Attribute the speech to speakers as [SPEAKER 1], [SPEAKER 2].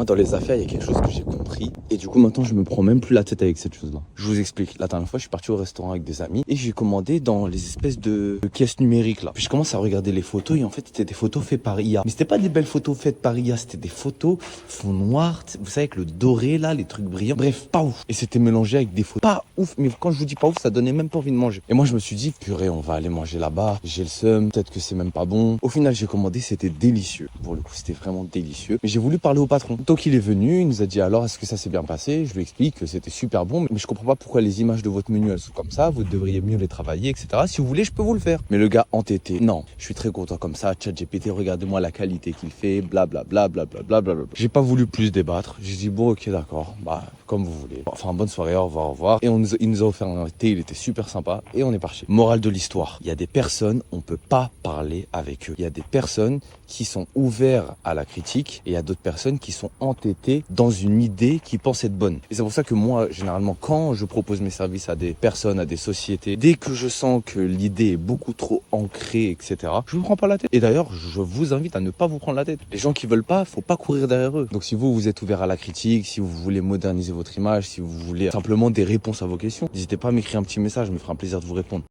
[SPEAKER 1] Moi, dans les affaires, il y a quelque chose que j'ai compris. Et du coup, maintenant, je me prends même plus la tête avec cette chose-là. Je vous explique. La dernière fois, je suis parti au restaurant avec des amis et j'ai commandé dans les espèces de caisses numériques là. Puis je commence à regarder les photos et en fait, c'était des photos faites par IA. Mais c'était pas des belles photos faites par IA, c'était des photos fond noir, vous savez, avec le doré là, les trucs brillants. Bref, pas ouf. Et c'était mélangé avec des photos pas ouf. Mais quand je vous dis pas ouf, ça donnait même pas envie de manger. Et moi, je me suis dit, purée, on va aller manger là-bas. J'ai le seum, peut-être que c'est même pas bon. Au final, j'ai commandé, c'était délicieux. Pour le coup, c'était vraiment délicieux. Mais j'ai voulu parler au patron. Donc il est venu, il nous a dit alors est-ce que ça s'est bien passé? Je lui explique que c'était super bon, mais je comprends pas pourquoi les images de votre menu elles sont comme ça, vous devriez mieux les travailler, etc. Si vous voulez, je peux vous le faire. Mais le gars entêté, non, je suis très content comme ça, ChatGPT, regardez-moi la qualité qu'il fait, blablabla, blablabla, blablabla. J'ai pas voulu plus débattre, j'ai dit bon ok d'accord, bah comme vous voulez. Enfin bonne soirée, au revoir, au revoir. Et il nous a offert un thé, il était super sympa et on est parti. Morale de l'histoire, il y a des personnes, on peut pas parler avec eux. Il y a des personnes qui sont ouverts à la critique et il y a d'autres personnes qui sont entêtées dans une idée qui pensent être bonne. Et c'est pour ça que moi, généralement, quand je propose mes services à des personnes, à des sociétés, dès que je sens que l'idée est beaucoup trop ancrée, etc., je ne me prends pas la tête. Et d'ailleurs, je vous invite à ne pas vous prendre la tête. Les gens qui veulent pas, faut pas courir derrière eux. Donc si vous êtes ouvert à la critique, si vous voulez moderniser votre image, si vous voulez simplement des réponses à vos questions, n'hésitez pas à m'écrire un petit message, je me ferai un plaisir de vous répondre.